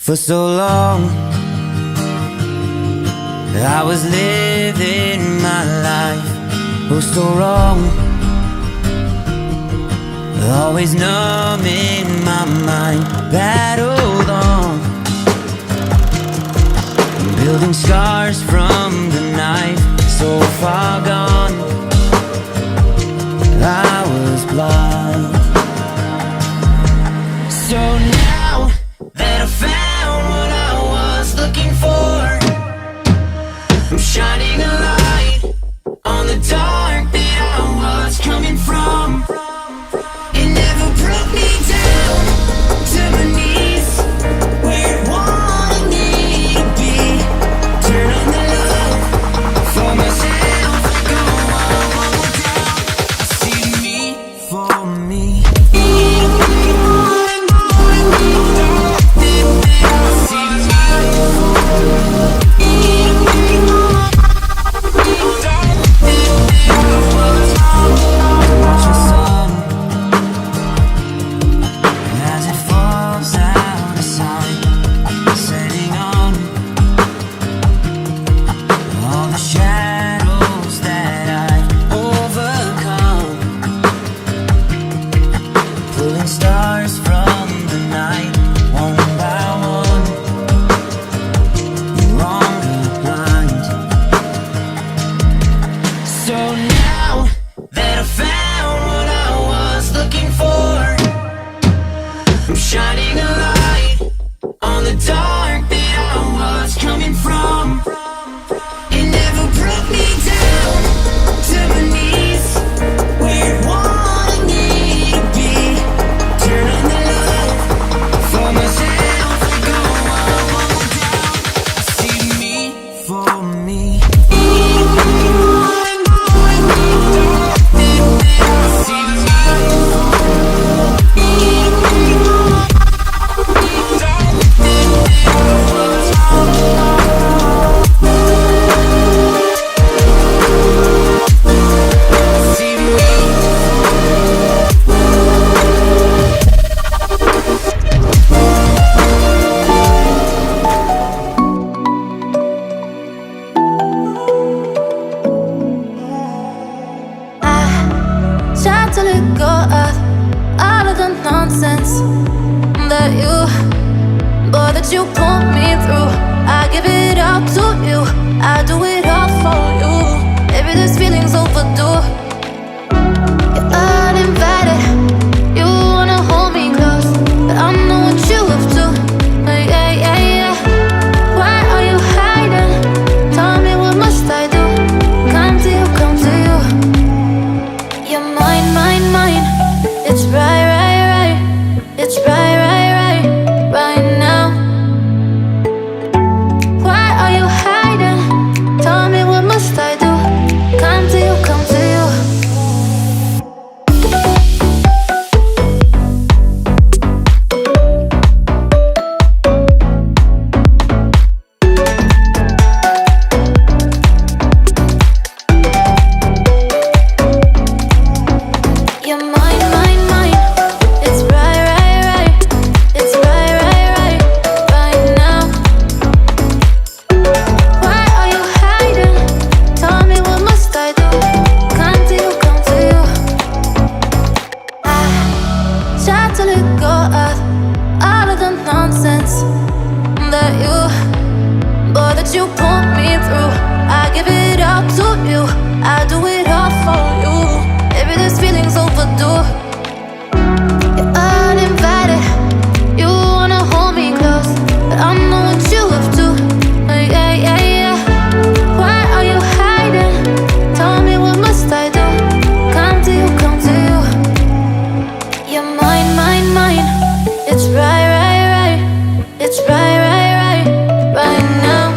For so long I was living my life, oh so wrong, always numbing my mind, battled on, building scars from the knife, so far gone, I was blind. So now that I found what I was looking for, I'm shining a light on the dark that I was coming from. It never brought me down to my knees, where it wanted me to be. Turn on the love for myself, go on one more down. I see me for me. Stars from the night, one by one, no longer blind. So now that I found what I was looking for, I'm shining a light on the dark that I was coming from. It never brought me down to my knees, where it wanted me to be. Turn on the love for myself, go on one more down. I see me for me. Tried to let go of all of the nonsense that you put me through. I give it all to you, I do it all for you. Maybe this feeling's overdue. You're uninvited, you wanna hold me close, but I know what you have to. Yeah, yeah, yeah. Why are you hiding? Tell me, what must I do? Come to you, come to you. You're mine, mine, mine. It's right, right, right. It's right, right, right, right now. Why are you hiding? Tell me, what must I do? Come to you, come to you. You're mine, mine, mine. It's right, right, right. It's right, right, right, right now. Why are you hiding? Tell me, what must I do? Come to you, come to you. I tried to let go of all of the nonsense that you put me through. I give it all to you, I do it all for you. Maybe this feeling's overdue. You're uninvited, you wanna hold me close, but I know what you have to. Yeah, yeah, yeah. Why are you hiding? Tell me, what must I do? Come to you, come to you. You're mine, mine, mine. It's right, right, right. It's right, right, right, right now.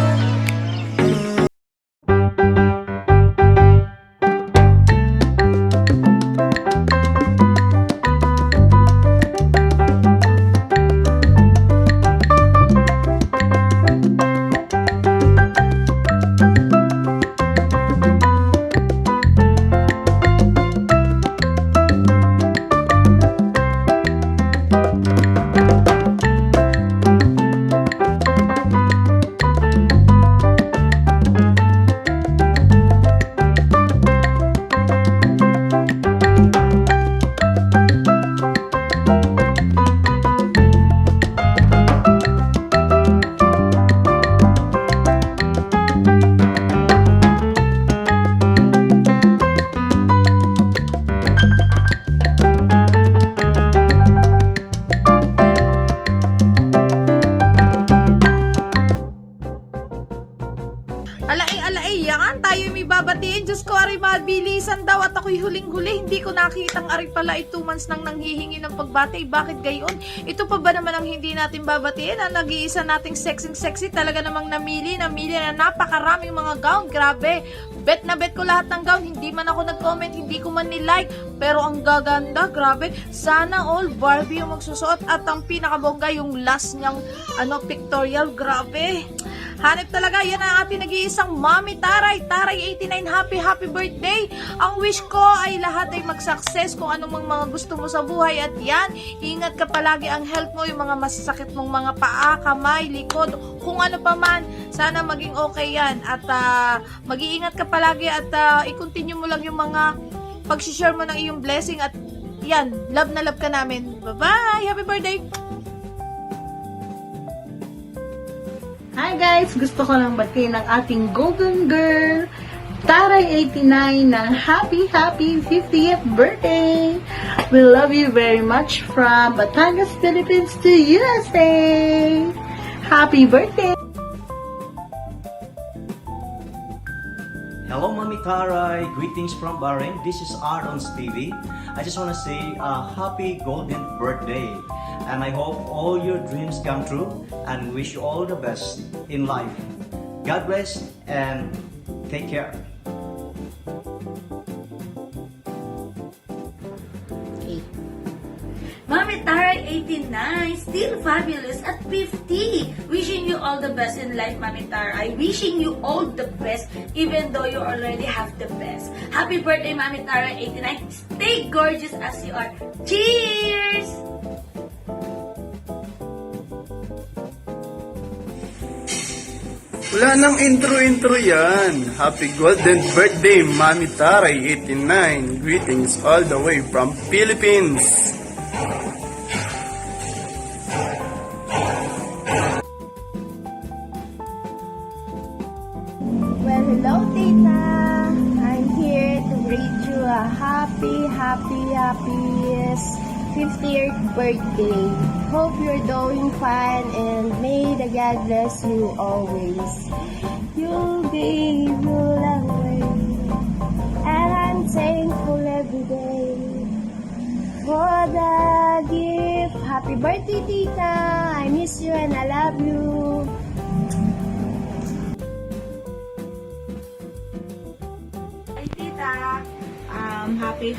Alae, yan tayo may babatiin. Diyos ko, ari mabilisan daw at ako'y huling-huli. Hindi ko nakitang ari pala 2 months nang nanghihingi ng pagbati. Bakit gayon? Ito pa ba naman ang hindi natin babatiin? Ang nag-iisa nating sexy talaga namang namili na napakaraming mga gown. Grabe. Bet na bet ko lahat ng gown. Hindi man ako nag-comment, hindi ko man nilike. Pero ang gaganda, grabe. Sana all Barbie yung magsusuot. At ang pinakabongga yung last niyang pictorial. Grabe. Hanip talaga, yan ang ating nag-iisang Mami Taray. Taray 89, happy birthday. Ang wish ko ay lahat ay mag-success kung anong mga gusto mo sa buhay. At yan, ingat ka palagi ang health mo, yung mga masasakit mong mga paa, kamay, likod, kung ano pa man. Sana maging okay yan. At mag-iingat ka palagi at i-continue mo lang yung mga pag-share mo ng iyong blessing. At yan, love na love ka namin. Bye-bye! Happy birthday! Hi guys! Gusto ko lang batiin ang ating golden girl, Taray 89, ng happy 50th birthday! We love you very much from Batangas, Philippines to USA! Happy birthday! Hello, Mami Taray. Greetings from Bahrain. This is Ardons TV. I just want to say happy golden birthday. And I hope all your dreams come true and wish you all the best in life. God bless and take care. Mami Taray 89, still fabulous at 50. Wishing you all the best in life, Mami Taray. Wishing you all the best even though you already have the best. Happy birthday, Mami Taray 89. Stay gorgeous as you are. Cheers! Wala nang intro yan. Happy golden birthday, Mami Taray 89. Greetings all the way from Philippines. Well, hello, Tita. I'm here to greet you a happiest 50th birthday. Hope you're doing fine and may the God bless you always. You'll be your away, and I'm thankful every day for the gift. Happy birthday, Tita. I miss you and I love you. Hi, Tita.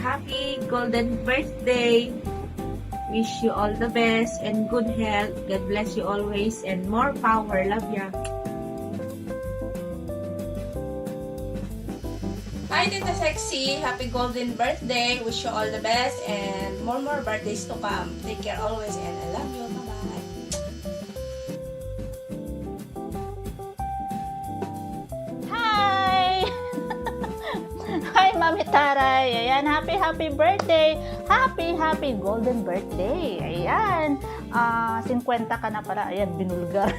Happy golden birthday. Wish you all the best and good health. God bless you always and more power. Love ya. Hi, Tita Sexy. Happy golden birthday. Wish you all the best and more birthdays to come. Take care always and I love you. Bye-bye. Hi! Hi, Mami Taray. Ayan, happy birthday. Happy golden birthday. Ayan. 50 ka na pala. Ayan, binulgar.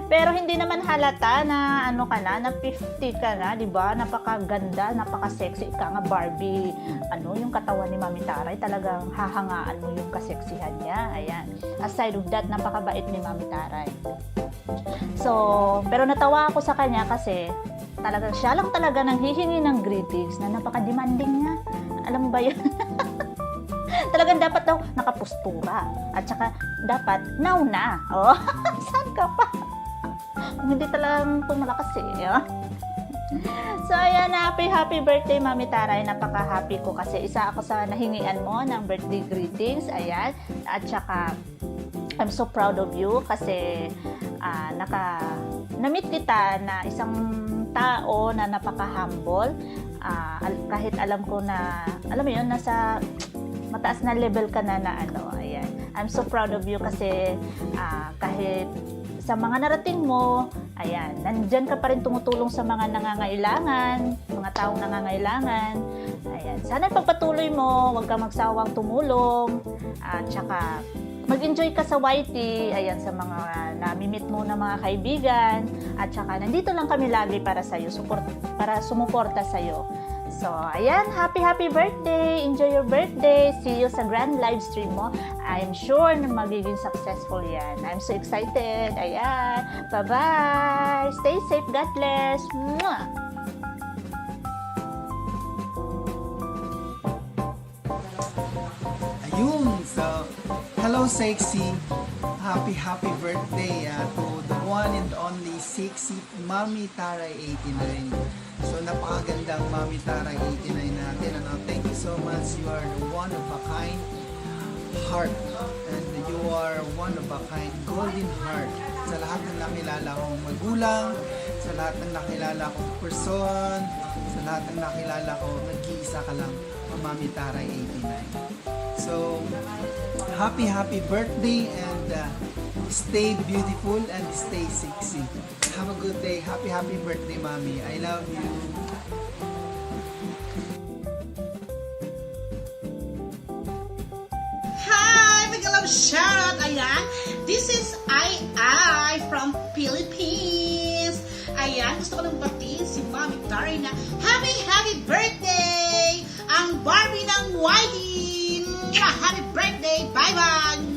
Pero hindi naman halata na na 50 ka na, 'di ba? Napakaganda, napaka-sexy ka nga Barbie. Yung katawan ni Mami Taray, talagang hahangaan mo yung kaseksihan niya. Ayan. Aside of that, napakabait ni Mami Taray. So, pero natawa ako sa kanya kasi talagang siya lang talaga nang hihingi ng greetings na napaka-demanding niya. Alam mo ba yun? Talagang dapat daw nakapustura. At saka dapat nauna. Oh, saan ka pa? Hindi talagang pumalakas eh. Oh. So, ayan, happy birthday, Mami Taray. Napaka-happy ko kasi isa ako sa nahingian mo ng birthday greetings. Ayan. At saka, I'm so proud of you kasi na-meet kita na isang tao na napaka-humble. Kahit alam ko na, alam mo yun, nasa mataas na level ka na ayan. I'm so proud of you kasi kahit sa mga narating mo, ayan, nandyan ka pa rin tumutulong sa mga nangangailangan, mga taong nangangailangan. Ayan, sana pagpatuloy mo, huwag kang magsawang tumulong, at saka mag-enjoy ka sa YT, ayan, sa mga nami-meet mo na mga kaibigan, at saka nandito lang kami lagi para sa'yo, para sumuporta sa'yo. So, ayan, happy birthday! Enjoy your birthday! See you sa grand live stream mo. I'm sure na magiging successful yan. I'm so excited! Ayan, bye-bye! Stay safe, God bless! Mwah! Ayun, so, hello sexy, happy birthday to the one and only sexy Mami Taray 89. So napakagandang Mami Taray 89 natin, ano? Thank you so much, you are the one of a kind heart, and you are one of a kind golden heart. Sa lahat ng nakilala kong magulang, sa lahat ng nakilala kong person, sa lahat ng nakilala ko, nag-iisa ka lang, Mami Taray 89. So, happy birthday, and stay beautiful and stay sexy. Have a good day. Happy birthday, Mommy. I love you. Hi, mga love shout! Ayan, this is I from Philippines. Ayan, gusto ko nang batiin si Mami Taray na happy birthday! Ang Barbie ng Whitey! Happy birthday! Bye-bye!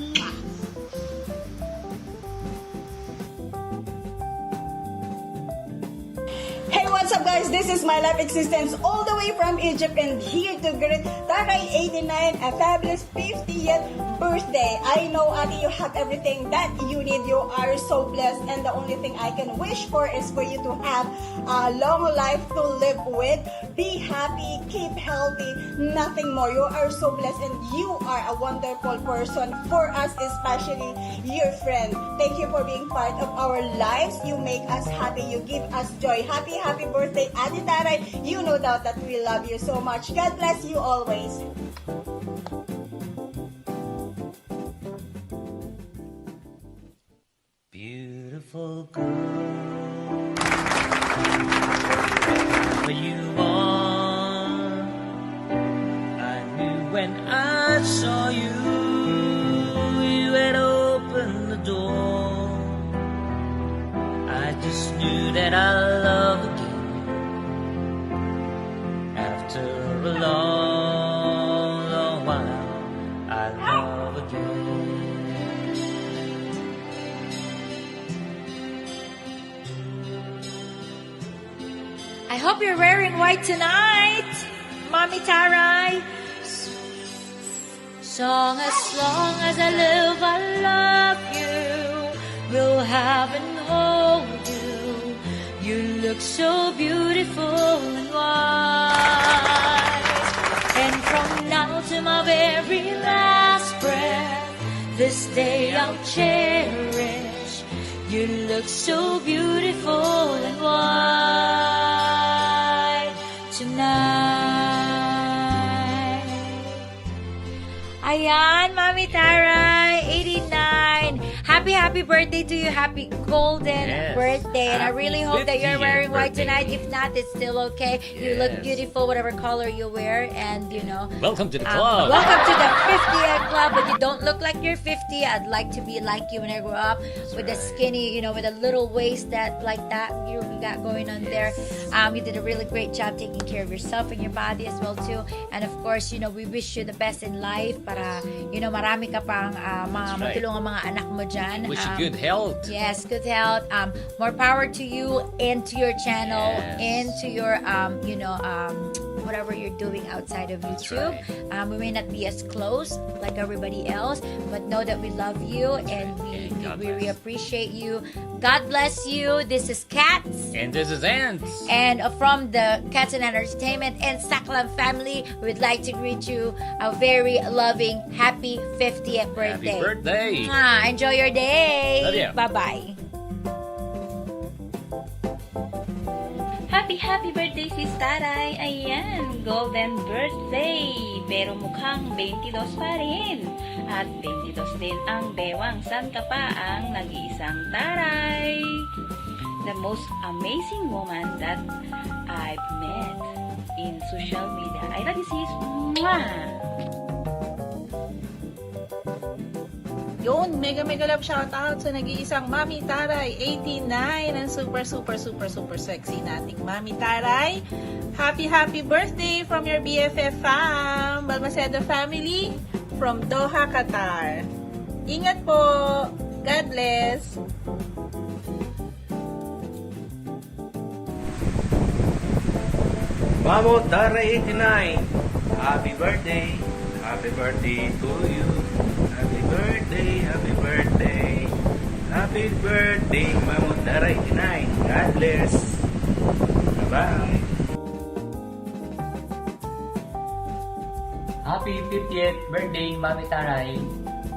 Hey, what's up guys? This is my life existence all the way from Egypt, and here to greet Taray 89 a fabulous 50th birthday. I know, Adi, you have everything that you need. You are so blessed, and the only thing I can wish for is for you to have a long life to live with. Be happy, keep healthy, nothing more. You are so blessed, and you are a wonderful person for us, especially your friend. Thank you for being part of our lives. You make us happy. You give us joy. Happy birthday, Ate Taray. You no doubt that we love you so much. God bless you always. Beautiful girl, where you are. I knew when I saw you, you had opened the door. I just knew that I love again. After a long while, I love again. I hope you're wearing white tonight, Mami Taray. So as long as I live, I love you. Will have and hold you. You look so beautiful and wise. And from now to my very last breath, this day I'll cherish. You look so beautiful and white tonight. Ayan, Mami Taray, 89. Happy birthday to you. Happy golden birthday. And I really hope that you're wearing white tonight. If not, it's still okay. You look beautiful, whatever color you wear. And, you know. Welcome to the club. Welcome to the 50th club. But you don't look like you're 50. I'd like to be like you when I grow up. With the skinny, you know, with a little waist that like that you got going on there. You did a really great job taking care of yourself and your body as well too. And of course, you know, we wish you the best in life para, you know, marami ka pang matulungan mga anak mo dyan. Wish you good health. Yes, good health. More power to you and to your channel and to your, you know, whatever you're doing outside of YouTube. We may not be as close like everybody else, but know that we love you and we really appreciate you. God bless you. This is Cats. And this is Ants. And from the Cats and Entertainment and Saklam family, we'd like to greet you a very loving, happy 50th birthday. Happy birthday. Enjoy your day. Love you. Bye-bye. Happy birthday, Sis Taray! Ayan, golden birthday! Pero mukhang 22 pa rin. At 22 din ang bewang San ka pa ang nag-iisang taray. The most amazing woman that I've met in social media. I love you sis. Mwah! Yun, mega love shoutout sa nag-iisang Mami Taray 89 ang super sexy nating Mami Taray. Happy birthday from your BFF fam, Balmaceda family from Doha, Qatar. Ingat po. God bless. Mamo Taray 89, happy birthday! Happy birthday to you! Happy birthday! Happy birthday! Happy birthday, Mamo Taray 89! God bless! Bye-bye! Happy 50th birthday, Mami Taray.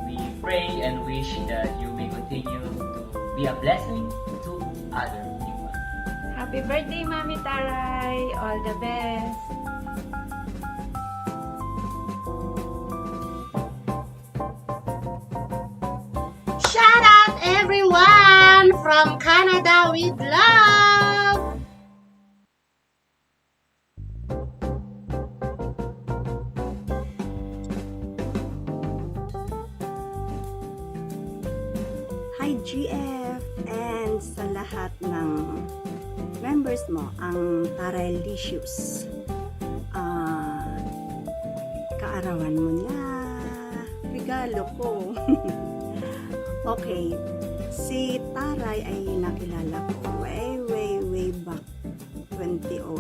We pray and wish that you may continue to be a blessing to other people. Happy birthday, Mami Taray. All the best. Shout out everyone from Canada with love! Hi GF and sa lahat ng members mo, ang Taralicious. Kaarawan mo na, regalo ko. Okay, si Taray ay nakilala ko way back 2004.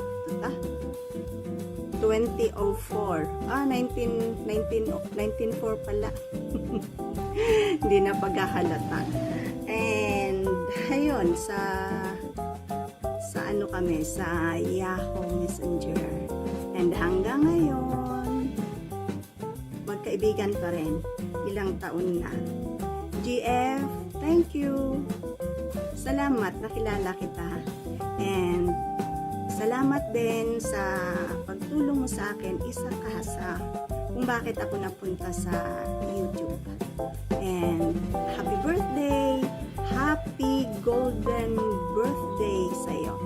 1904 pala. Hindi na paghahalata. And ayun, sa ano kami, sa Yahoo Messenger. And hanggang ngayon, magkaibigan pa rin. Ilang taon na. GF, thank you. Salamat, nakilala kita. And salamat din sa pagtulong mo sa akin. Isa ka sa kung bakit ako napunta sa YouTube. And happy birthday! Happy golden birthday sa'yo.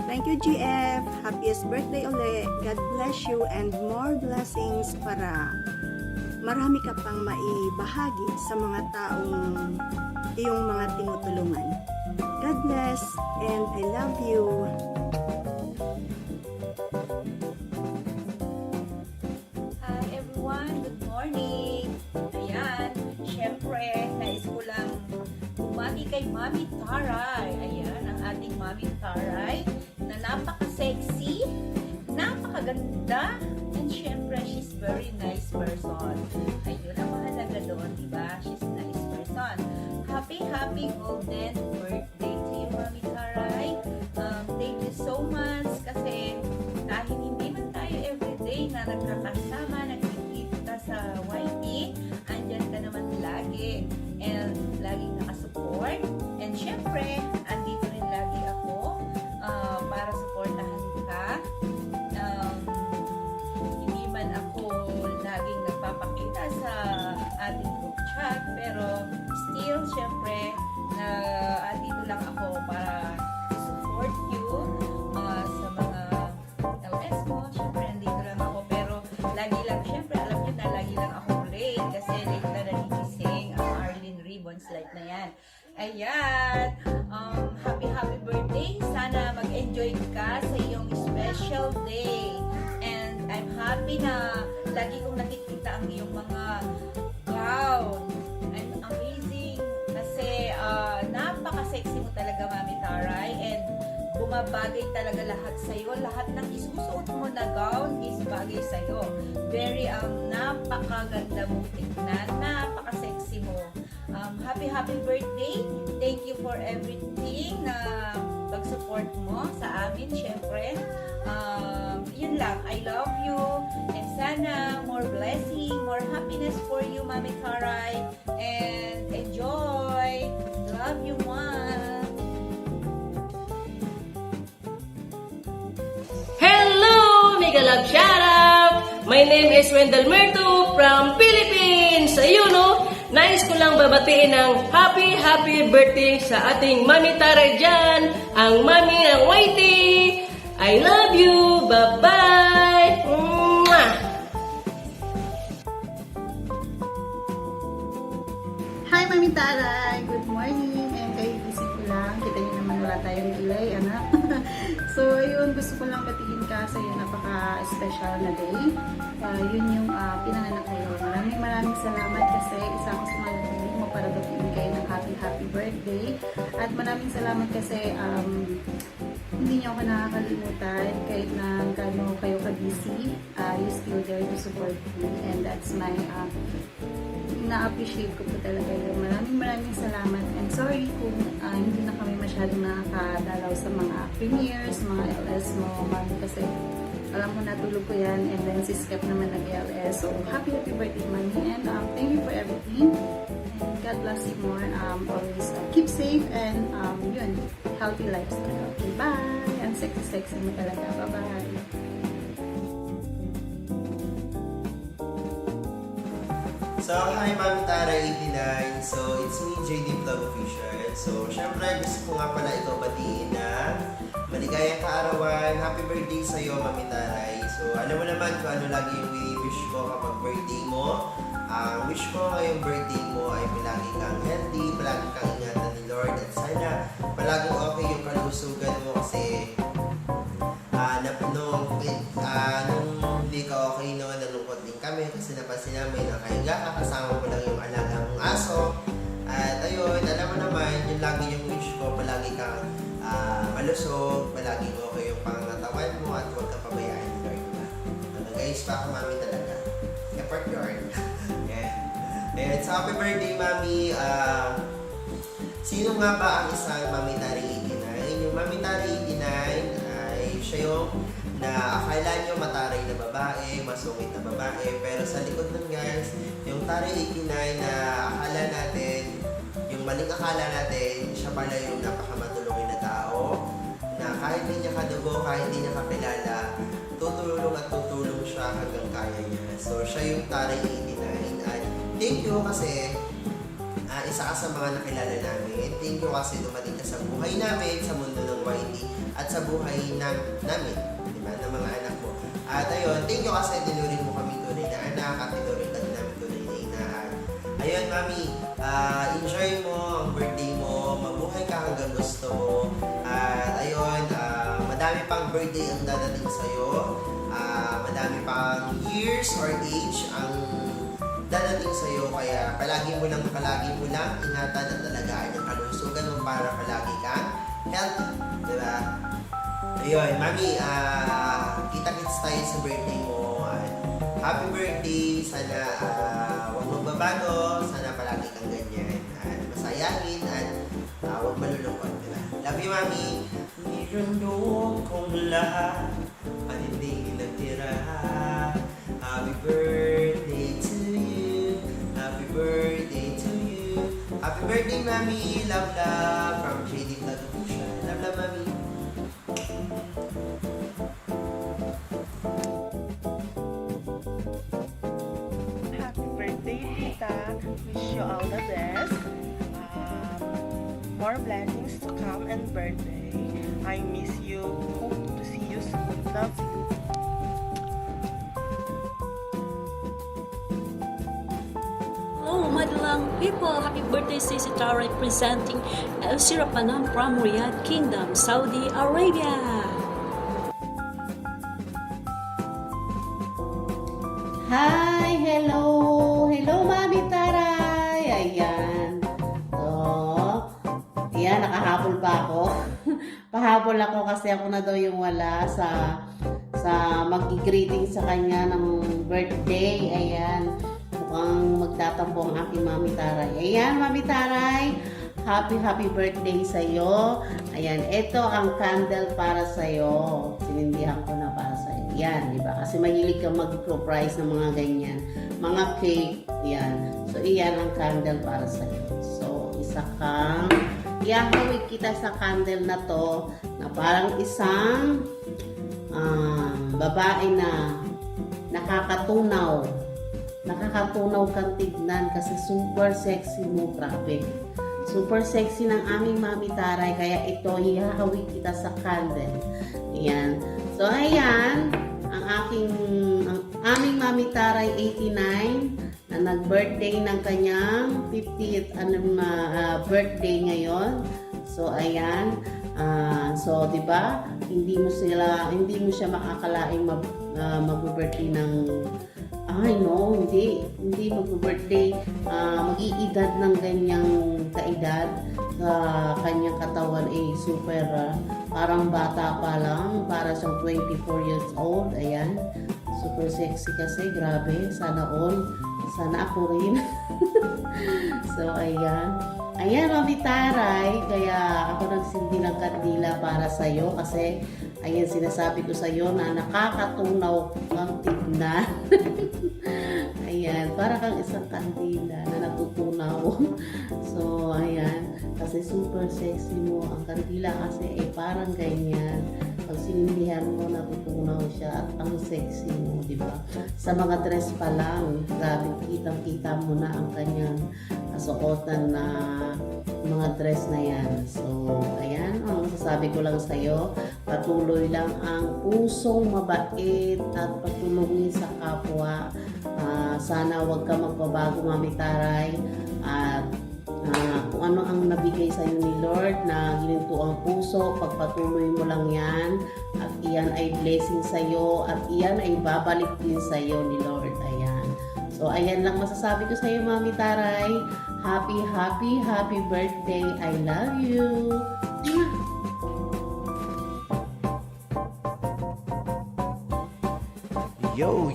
Thank you, GF. Happiest birthday ulit. God bless you and more blessings para marami ka pang maibahagi sa mga taong iyong mga tinutulungan. God bless and I love you. Hi everyone, good morning. Ayan, syempre, nais ko lang bumati kay Mami Taray. Ayan, ang ating Mami Taray na napaka-sexy, napakaganda, and syempre, she's very nice person. Ayun ang mahalaga doon, diba? She's a nice person. Happy golden birthday to you, Mami Taray. Thank you so much kasi kahit hindi man tayo everyday na nagkakasama, nagkikita sa YT, andyan ka naman lagi and laging nakasupport. And syempre, andito rin lagi ako para supportahan ka. Hindi man ako laging nagpapakita sa ating group chat, pero still, syempre, andito lang ako para support you sa mga LS mo. Syempre, andito lang ako, pero lagi lang, syempre, alam nyo na lagi lang ako late kasi late na nagigising ang Arlene Ribbons light na yan. Ayan, happy birthday. Sana mag-enjoy ka sa iyong special day. And I'm happy na lagi kong nakikita ang iyong mga gown. I'm amazing kasi napaka-sexy mo talaga, Mami Taray, and bumabagay talaga lahat sa'yo. Lahat ng isusuot mo na gown is bagay sa'yo. Very napakaganda mong tignan, napaka-sexy mo. Happy birthday. Thank you for everything na pag-support mo sa amin, syempre. Yun lang, I love you, and sana more blessing, more happiness for you, Mami Taray, and enjoy. Love you, Mom. Hello! Mega love shout out! My name is Wendell Merto from Philippines! rin sa iyo, no? Nais ko lang babatiin ng happy birthday sa ating Mami Taray dyan, ang Mami ng Whitey. I love you. Bye-bye. Mwah! Hi, Mami Taray! Good morning! And kayo isip ko lang, kita niyo naman wala tayong delay, anak. So, ayun, gusto ko lang batiin ka sa iyo napaka-special na day. Yun yung pinanganak kayo. Maraming salamat kasi isa ako sa mga nagpili mo para batiin kayo ng happy birthday. At maraming salamat kasi hindi niyo ako nakakalimutan kahit na gano'n kayo ka-busy. You still there to support me, and that's my na-appreciate ko po talaga yun. Maraming salamat, and sorry kung hindi na kami masyadong nakakadalaw sa mga premieres, mga LS mo, Mami, kasi alam mo natulog ko yan, and then si Skep naman nag-LS. So, happy birthday, Mami, and thank you for everything, and God bless you more. Always keep safe, and yun, healthy lifestyle. Okay, bye! Ang sexy mo talaga. Bye-bye! So, hi Mami Tara 89. So, it's me, JD Vlog Official. So, syempre gusto ko nga pala ito batiin na maligayang kaarawan. Happy birthday sa'yo, Mami Taray. So, alam mo naman kung ano lagi yung wish ko kapag birthday mo. Ang wish ko ngayong birthday mo ay palagi kang healthy, palagi kang ingatan ni Lord, at sana palaging okay yung kalusugan mo kasi nung hindi ka okay noon, nalungkot din kami kasi napansin namin na kahiga ka, kasama mo lang yung alaga mong aso. At ayun, alam mo naman, yun lagi yung wish ko, palagi kang malusog, palaging okay yung pangangatawan mo at huwag ka pabayaan ni Lord. Guys, baka Mami talaga. Effort yard. Yeah. And so, happy birthday, Mami. Sino nga ba ang isang Mami Tari 89? Yung Mami Tari 89 ay siya yung na akala nyo mataray na babae, masungit na babae, pero sa likod nun guys, yung Tari 89 na akala natin, yung maling akala natin, siya pala yung napakamatulungin na tao, na kahit hindi niya kadugo, kahit hindi niya kakilala, tutulong at tutulong siya hanggang kaya niya. So, siya yung Tari 89. At thank you kasi isa ka sa mga nakilala namin. Thank you kasi dumating ka sa buhay namin, sa mundo ng YT, at sa buhay namin, diba, ng mga anak mo. At ayun, thank you kasi tinurin mo kami tunay na anak at tinurin ka din namin tunay na inaan. Ayun, Mami, enjoy mo ang birthday mo, mabuhay ka hanggang gusto mo. At ayun, madami pang birthday ang dadating sa'yo. Madami pang years or age ang dadating sa'yo, kaya palagi mo lang ingatan at alagaan yung kalusugan mo para palagi kang healthy, diba? Ayun, Mami, kita-kits tayo sa birthday mo. Happy birthday, sana huwag magbabago, sana palagi kang ganyan, at masayahin, at huwag malulungkot, diba? Love you, Mami. Nirundong kong lahat at hindi nagtira. Happy birthday to you. Happy birthday to you. Happy birthday, Mami. Love, love. From JD Vlog Official. Love, love, Mami. Happy birthday, Tita. Wish you all the best. More blessings to come and birthday. I miss you. Hope to see you soon. Love you. Hello, Madalang people! Happy birthday, Sisi Taray, presenting El Sirapanam from Riyadh Kingdom, Saudi Arabia! Hi! Hello! Hello, Mami Taray! Ayan. Ayan, nakahabol pa ako. Pahabol ako kasi ako na daw yung wala sa mag-greeting sa kanya ng birthday. Ayan. Mukhang magtatampo ang aking Mami Taray. Ayan, Mami Taray. Happy birthday sa'yo. Ayan, ito ang candle para sa'yo. Sinindihan ko na para sa'yo. Yan, di ba? Kasi mahilig kang mag-surprise ng mga ganyan. Mga cake. Yan. So, iyan ang candle para sa'yo. So, isa kang ihahawig kita sa candle na to na parang isang babae na nakakatunaw. nakakatunaw kang tignan kasi super sexy mo, grabe. Super sexy ng aming Mami Taray, kaya ito, ihahawig kita sa candle. Ayan. So, ayan, ang aming Mami Taray 89, na nag-birthday ng kanyang 50th birthday ngayon. So, ayan. So, 'di ba? Hindi mo siya makakalaing mag-birthday ng hindi mag-birthday, mag-iedad ng ganyang kaedad sa kanyang katawan super parang bata pa lang, para siyang 24 years old. Ayan, super sexy kasi, grabe, sana ako rin. So ayan, Mami Taray, kaya ako nagsindi ng kandila para sa'yo kasi ayan, sinasabi ko sa'yo na nakakatunaw kang tignan. Ayan, para kang isang kandila na natutunaw. So, ayan, kasi super sexy mo. Ang kandila kasi ay parang ganyan. Pag sinindihan mo, natutunaw siya at ang sexy mo, di ba? Sa mga dress pa lang, grabe, kitang-kita mo na ang kanyang suotan na mga dress na yan. So, ayan, ang masasabi ko lang sa'yo, patuloy lang ang pusong mabait at patulungin sa kapwa. Sana wag ka magbabago, Mami Taray, at kung ano ang nabigay sa iyo ni Lord na gininto ang puso, pagpatuloy mo lang yan, at iyan ay blessing sa iyo, at iyan ay babalik din sa iyo ni Lord. Ayan. So, ayan lang masasabi ko sa iyo, Mami Taray. Happy birthday. I love you.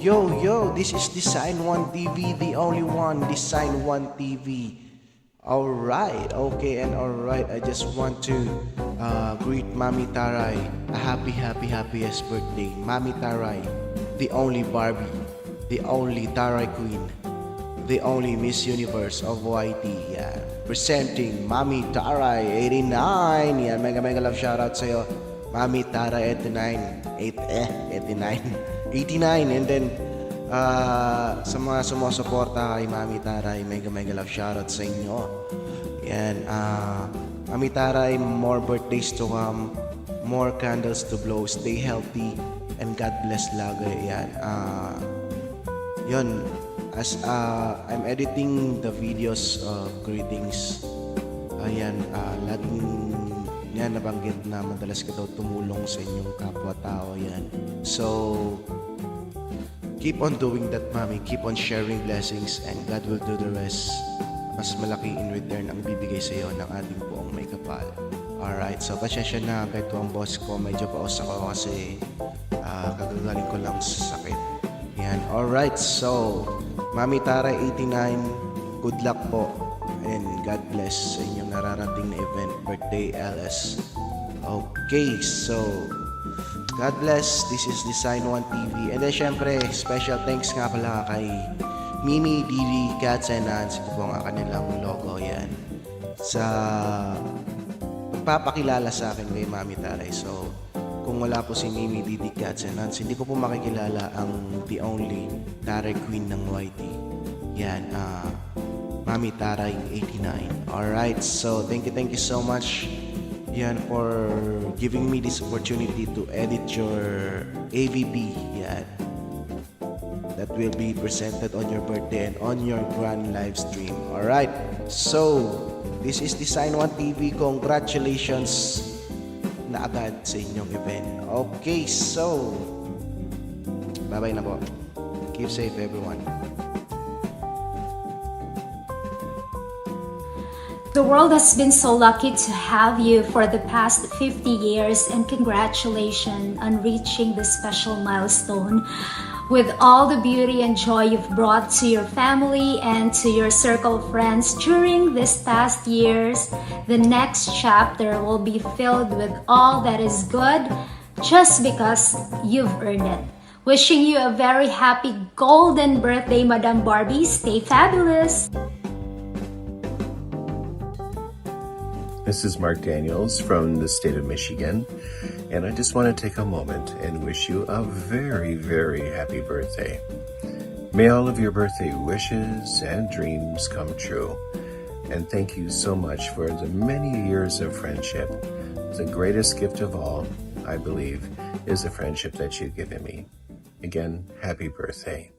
Yo, this is Design One TV, the only one, Design One TV. Alright, okay, and alright, I just want to greet Mami Taray a happiest birthday. Mami Taray, the only Barbie, the only Taray Queen, the only Miss Universe of YT. Yeah. Presenting Mami Taray 89. Yeah, mega love shoutout sa'yo, Mami Taray 89. And then sa mga sumusuporta kay Mami Taray, mega love shoutout sa inyo. Yan, Mami Taray, more birthdays to come, more candles to blow, stay healthy, and God bless lagi. Yan, yun, as I'm editing the videos greetings, ayan, laging yan nabanggit na madalas ka daw tumulong sa inyong kapwa-tao. Yan, so keep on doing that, Mami. Keep on sharing blessings and God will do the rest. Mas malaki in return ang bibigay sa iyo ng ating buong may kapal. Alright, so pasensya na kahit ang boss ko, medyo paus ako kasi kagagaling ko lang sa sakit. Yan, alright, so Mami Taray 89, good luck po and God bless sa inyong nararating na event, birthday LS. Okay, so God bless. This is Design One TV. And then syempre, special thanks nga pala kay Mimi, Didi, Cats and Nance. Ito po ang kanilang logo. Yan. Sa pagpapakilala sa akin kay Mami Taray. So, kung wala po si Mimi, Didi, Cats and Nance, hindi ko po makikilala ang the only Taray Queen ng YT. Yan. Mami Taray 89. Alright. So, thank you so much. Yan, for giving me this opportunity to edit your AVB. Yan. That will be presented on your birthday and on your grand live stream. Alright. So, this is Design One TV. Congratulations na agad sa inyong event. Okay, so bye-bye na po. Keep safe, everyone. The world has been so lucky to have you for the past 50 years, and congratulations on reaching this special milestone with all the beauty and joy you've brought to your family and to your circle of friends during these past years. The next chapter will be filled with all that is good just because you've earned it. Wishing you a very happy golden birthday, Madam Barbie. Stay fabulous! This is Mark Daniels from the state of Michigan, and I just want to take a moment and wish you a very happy birthday. May all of your birthday wishes and dreams come true. And thank you so much for the many years of friendship. The greatest gift of all, I believe, is the friendship that you've given me. Again, happy birthday.